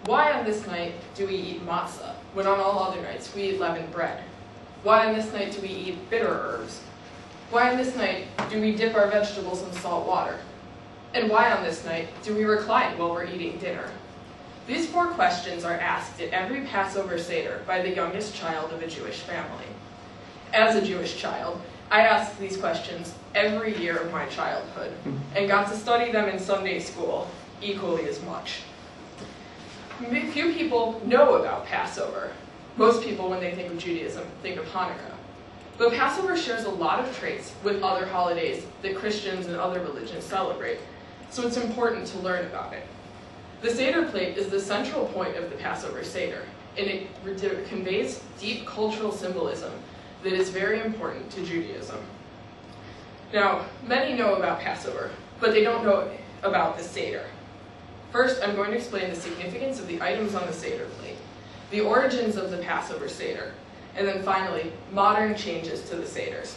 Why on this night do we eat matzah, when on all other nights we eat leavened bread? Why on this night do we eat bitter herbs? Why on this night do we dip our vegetables in salt water? And why on this night do we recline while we're eating dinner? These 4 questions are asked at every Passover Seder by the youngest child of a Jewish family. As a Jewish child, I asked these questions every year of my childhood and got to study them in Sunday school equally as much. Few people know about Passover. Most people, when they think of Judaism, think of Hanukkah. But Passover shares a lot of traits with other holidays that Christians and other religions celebrate, so it's important to learn about it. The Seder plate is the central point of the Passover Seder, and it conveys deep cultural symbolism that is very important to Judaism. Now, many know about Passover, but they don't know about the Seder. First, I'm going to explain the significance of the items on the Seder plate, the origins of the Passover Seder, and then finally, modern changes to the Seders.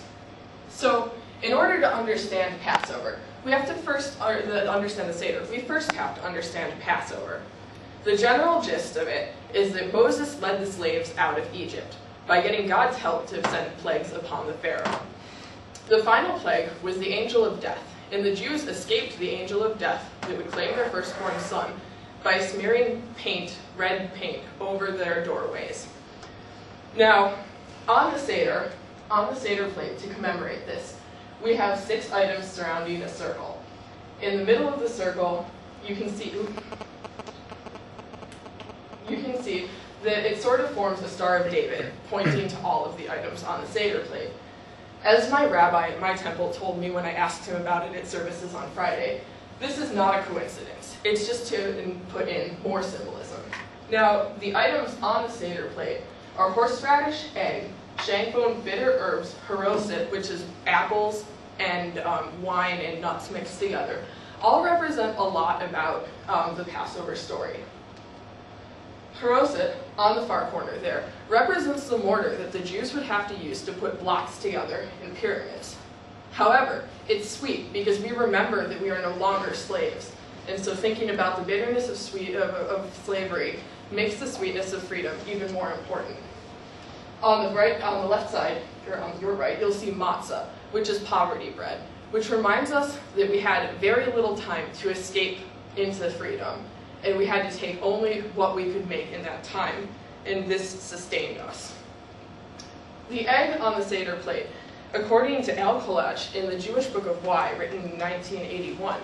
So, in order to understand Passover, we have to first understand the Seder. We first have to understand Passover. The general gist of it is that Moses led the slaves out of Egypt by getting God's help to send plagues upon the Pharaoh. The final plague was the angel of death, and the Jews escaped the angel of death that would claim their firstborn son by smearing red paint, over their doorways. Now, on the Seder plate, to commemorate this, we have 6 items surrounding a circle. In the middle of the circle, you can see that it sort of forms a Star of David, pointing to all of the items on the Seder plate. As my rabbi at my temple told me when I asked him about it at services on Friday, this is not a coincidence. It's just to put in more symbolism. Now, the items on the Seder plate are horseradish, egg, shank bone, bitter herbs, haroset, which is apples and wine and nuts mixed together, all represent a lot about the Passover story. Haroset, on the far corner there, represents the mortar that the Jews would have to use to put blocks together in pyramids. However, it's sweet because we remember that we are no longer slaves, and so thinking about the bitterness of slavery makes the sweetness of freedom even more important. On the left side, or on your right, you'll see matzah, which is poverty bread, which reminds us that we had very little time to escape into freedom, and we had to take only what we could make in that time, and this sustained us. The egg on the Seder plate, according to Al-Khalaj in the Jewish Book of Why, written in 1981,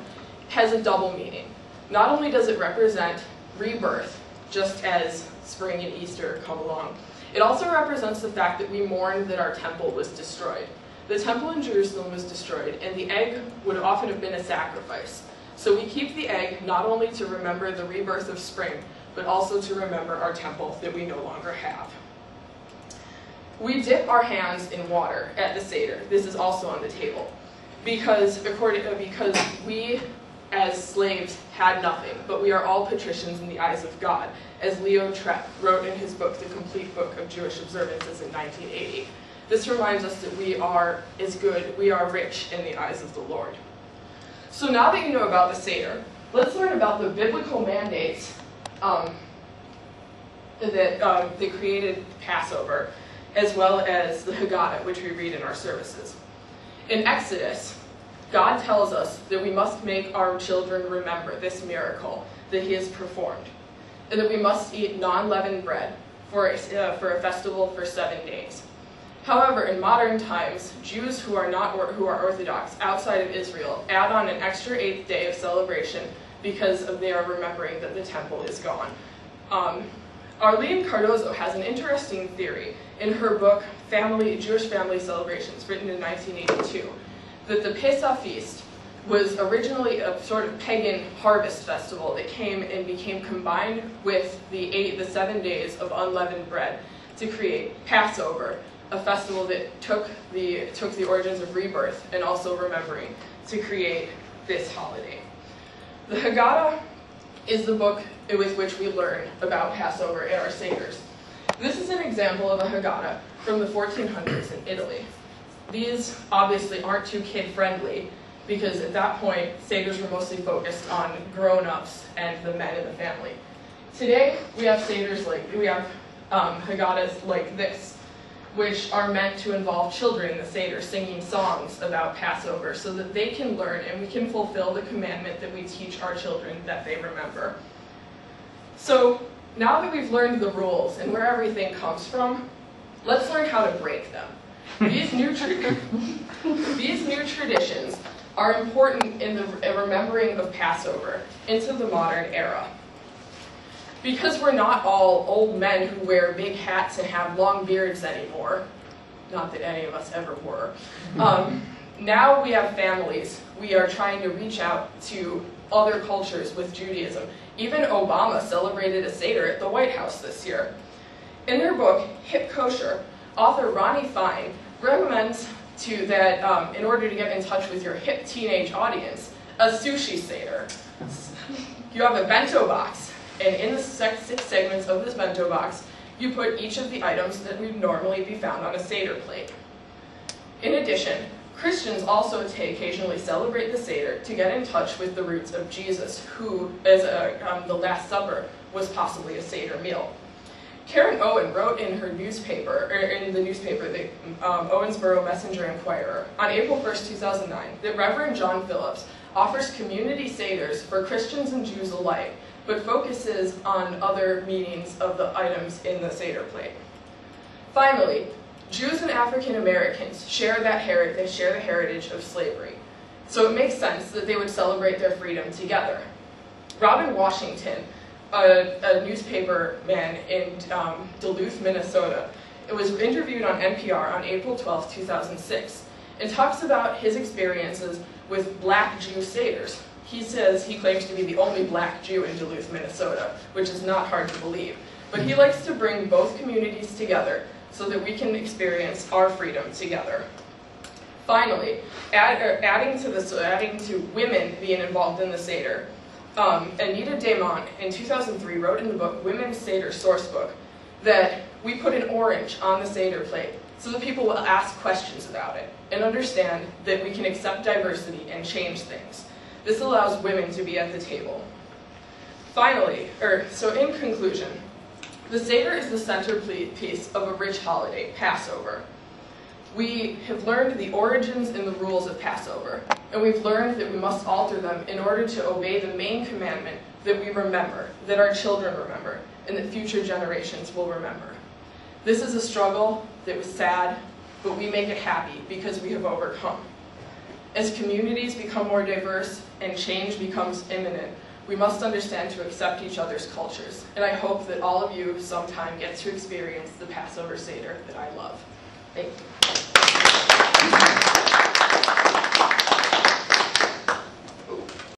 has a double meaning. Not only does it represent rebirth, just as spring and Easter come along, it also represents the fact that we mourn that our temple was destroyed. The temple in Jerusalem was destroyed, and the egg would often have been a sacrifice. So we keep the egg not only to remember the rebirth of spring, but also to remember our temple that we no longer have. We dip our hands in water at the Seder. This is also on the table. Because we, as slaves, had nothing, but we are all patricians in the eyes of God, as Leo Trepp wrote in his book, The Complete Book of Jewish Observances in 1980. This reminds us that we are we are rich in the eyes of the Lord. So now that you know about the Seder, let's learn about the biblical mandates that created Passover, as well as the Haggadah, which we read in our services. In Exodus, God tells us that we must make our children remember this miracle that He has performed, and that we must eat non-leavened bread for a festival for 7 days. However, in modern times, Jews who are Orthodox outside of Israel add on an extra 8th day of celebration because they are remembering that the temple is gone. Arlene Cardozo has an interesting theory in her book, Jewish Family Celebrations, written in 1982, that the Pesach feast was originally a sort of pagan harvest festival that came and became combined with the 7 days of unleavened bread to create Passover, a festival that took the origins of rebirth and also remembering to create this holiday. The Haggadah is the book with which we learn about Passover in our Seders. This is an example of a Haggadah from the 1400s in Italy. These obviously aren't too kid-friendly because at that point, Seders were mostly focused on grown-ups and the men in the family. Today, we have Haggadahs like this, which are meant to involve children in the Seder singing songs about Passover so that they can learn and we can fulfill the commandment that we teach our children that they remember. So now that we've learned the rules and where everything comes from, let's learn how to break them. These new traditions are important in the remembering of Passover into the modern era. Because we're not all old men who wear big hats and have long beards anymore, not that any of us ever were, now we have families. We are trying to reach out to other cultures with Judaism. Even Obama celebrated a Seder at the White House this year. In their book, Hip Kosher, author Ronnie Fine recommends that in order to get in touch with your hip teenage audience, a sushi Seder. You have a bento box, and in the 6 segments of this bento box, you put each of the items that would normally be found on a Seder plate. In addition, Christians also occasionally celebrate the Seder to get in touch with the roots of Jesus, who, as the Last Supper, was possibly a Seder meal. Karen Owen wrote in her newspaper, the Owensboro Messenger Inquirer, on April 1st, 2009, that Reverend John Phillips offers community Seders for Christians and Jews alike, but focuses on other meanings of the items in the Seder plate. Finally, Jews and African Americans share the heritage of slavery, so it makes sense that they would celebrate their freedom together. Robin Washington, a newspaper man in Duluth, Minnesota, was interviewed on NPR on April 12, 2006, and talks about his experiences with black Jew Seders. He says he claims to be the only black Jew in Duluth, Minnesota, which is not hard to believe. But he likes to bring both communities together so that we can experience our freedom together. Finally, adding to women being involved in the Seder, Anita Damon in 2003 wrote in the book Women's Seder Sourcebook that we put an orange on the Seder plate so that people will ask questions about it and understand that we can accept diversity and change things. This allows women to be at the table. Finally, so in conclusion, the Seder is the centerpiece of a rich holiday, Passover. We have learned the origins and the rules of Passover, and we've learned that we must alter them in order to obey the main commandment that we remember, that our children remember, and that future generations will remember. This is a struggle that was sad, but we make it happy because we have overcome. As communities become more diverse and change becomes imminent, we must understand to accept each other's cultures. And I hope that all of you sometime get to experience the Passover Seder that I love. Thank you.